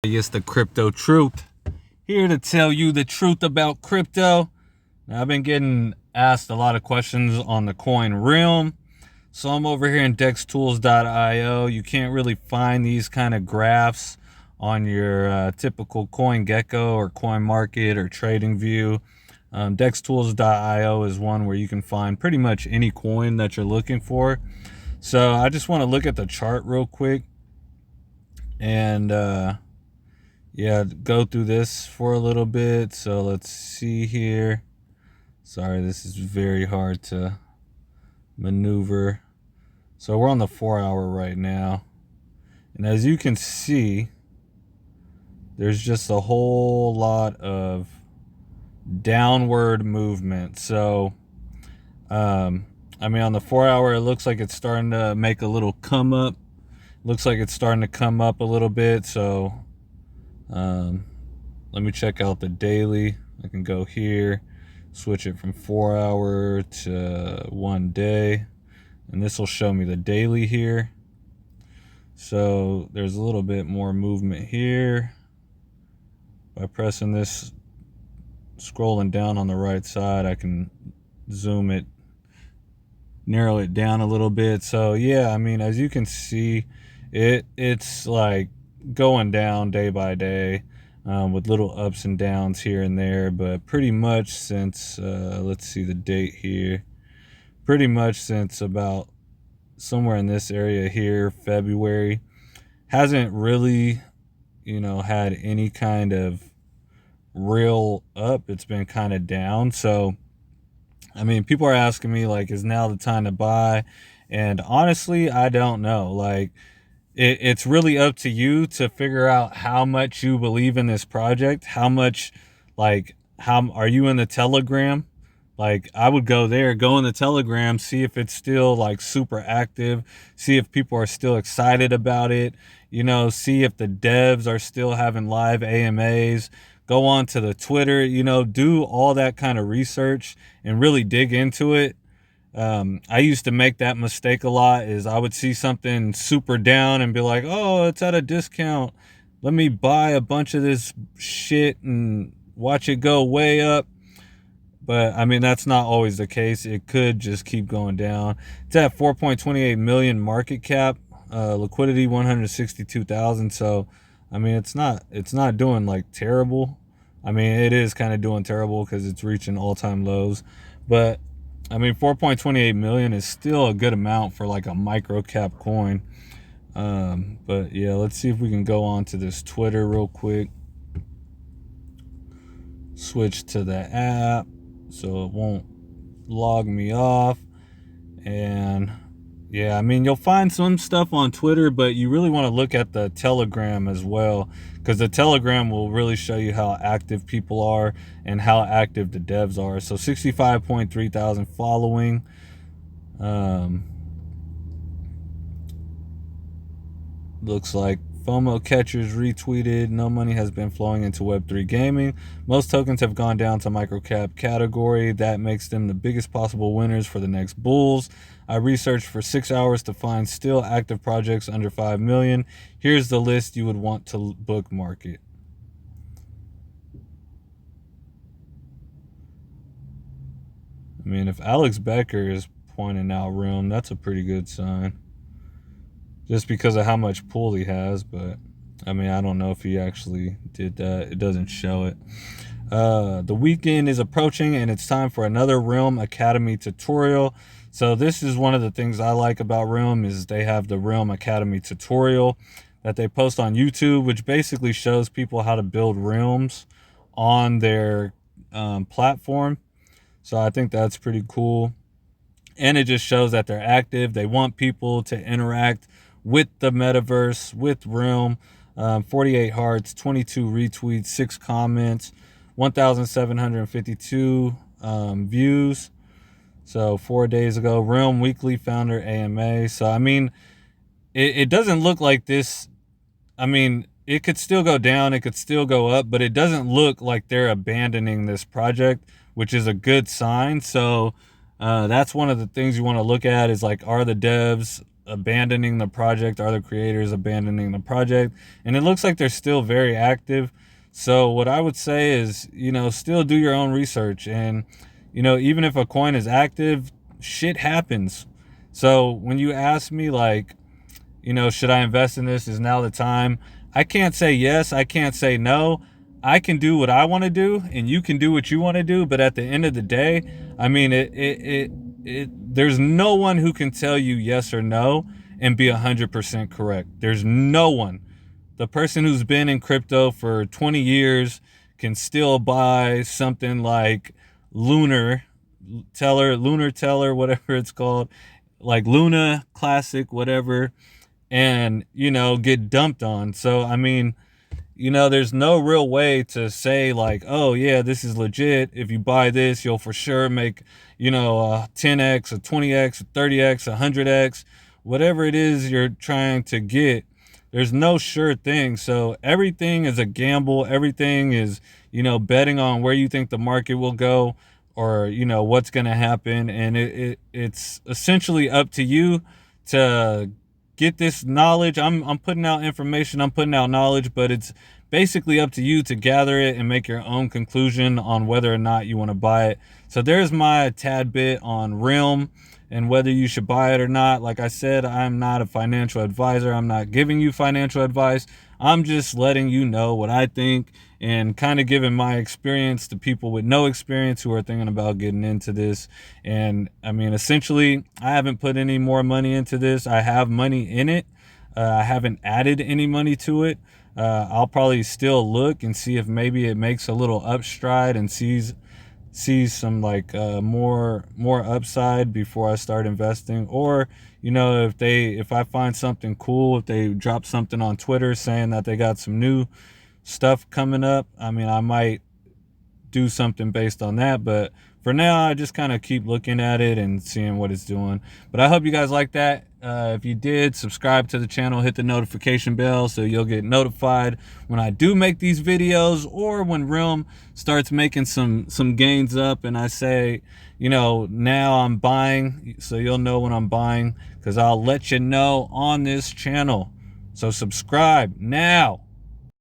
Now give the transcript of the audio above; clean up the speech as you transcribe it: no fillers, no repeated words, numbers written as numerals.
It's the Crypto Truth. Here to tell you the truth about crypto. Now, I've been getting asked a lot of questions on the coin realm. So I'm over here in dextools.io. You can't really find these kind of graphs on your typical CoinGecko or CoinMarket or TradingView. Dextools.io is one where you can find pretty much any coin that you're looking for. So I just want to look at the chart real quick and go through this for a little bit. So let's see here. Sorry, this is very hard to maneuver. So we're on the 4-hour right now. And as you can see, there's just a whole lot of downward movement. So, on the 4-hour, it looks like it's starting to make a little come up. Looks like it's starting to come up a little bit. So, let me check out the daily. I can go here, switch it from 4-hour to 1 day, and this will show me the daily here. So there's a little bit more movement here. By pressing this, scrolling down on the right side, I can zoom it, narrow it down a little bit. So yeah, as you can see, it's like going down day by day, with little ups and downs here and there, but pretty much since let's see the date here, pretty much since about somewhere in this area here, February, hasn't really had any kind of real up. It's been kind of down. So people are asking me, like, is now the time to buy? And honestly, I don't know. Like, it's really up to you to figure out how much you believe in this project. How much, like, how are you in the Telegram? Like, I would go there, go in the Telegram, see if it's still like super active, see if people are still excited about it, see if the devs are still having live AMAs. Go on to the Twitter, do all that kind of research and really dig into it. I used to make that mistake a lot. Is I would see something super down and be like, oh, it's at a discount, let me buy a bunch of this shit and watch it go way up. But that's not always the case. It could just keep going down. It's at 4.28 million market cap, liquidity 162,000. So it's not doing like terrible. It is kind of doing terrible because it's reaching all-time lows, but 4.28 million is still a good amount for like a micro cap coin. But yeah, let's see if we can go on to this Twitter real quick. Switch to the app so it won't log me off. And yeah, you'll find some stuff on Twitter, but you really want to look at the Telegram as well, because the Telegram will really show you how active people are and how active the devs are. So 65.3 thousand following. Looks like FOMO catchers retweeted. No money has been flowing into Web3 gaming. Most tokens have gone down to microcap category. That makes them the biggest possible winners for the next bulls. I researched for 6 hours to find still active projects under 5 million. Here's the list you would want to bookmark it. If Alex Becker is pointing out Realm, that's a pretty good sign. Just because of how much pool he has, but I don't know if he actually did that. It doesn't show it. The weekend is approaching and it's time for another Realm Academy tutorial. So this is one of the things I like about Realm, is they have the Realm Academy tutorial that they post on YouTube, which basically shows people how to build realms on their platform. So I think that's pretty cool. And it just shows that they're active. They want people to interact with the metaverse, with Realm. 48 hearts, 22 retweets, 6 comments, 1,752 views. So 4 days ago, Realm Weekly Founder AMA. So it doesn't look like this. It could still go down, it could still go up, but it doesn't look like they're abandoning this project, which is a good sign. So That's one of the things you want to look at is like, are the devs abandoning the project? Are the creators abandoning the project? And it looks like they're still very active. So what I would say is, still do your own research. And, even if a coin is active, shit happens. So when you ask me like, should I invest in this? Is now the time? I can't say yes. I can't say no. I can do what I want to do, and you can do what you want to do. But at the end of the day, I mean, there's no one who can tell you yes or no and be 100% correct. There's no one. The person who's been in crypto for 20 years can still buy something like Lunar Teller, whatever it's called, like Luna Classic, whatever, and get dumped on. So I mean, there's no real way to say like, oh yeah, this is legit. If you buy this, you'll for sure make, a 10x, a 20x, a 30x, a 100x, whatever it is you're trying to get. There's no sure thing. So everything is a gamble. Everything is, betting on where you think the market will go, or, what's going to happen. And it's essentially up to you to get this knowledge. I'm putting out information, I'm putting out knowledge, but it's basically up to you to gather it and make your own conclusion on whether or not you want to buy it. So there's my tad bit on Realm and whether you should buy it or not. Like I said, I'm not a financial advisor. I'm not giving you financial advice. I'm just letting you know what I think and kind of giving my experience to people with no experience who are thinking about getting into this. And I mean, essentially, I haven't put any more money into this. I have money in it. I haven't added any money to it. I'll probably still look and see if maybe it makes a little upstride and sees some like more upside before I start investing. Or if I find something cool, if they drop something on Twitter saying that they got some new stuff coming up, I mean, I might do something based on that. But for now, I just kind of keep looking at it and seeing what it's doing. But I hope you guys like that. If you did, subscribe to the channel, hit the notification bell so you'll get notified when I do make these videos, or when Realm starts making some gains up and I say, now I'm buying, so you'll know when I'm buying, because I'll let you know on this channel. So subscribe now.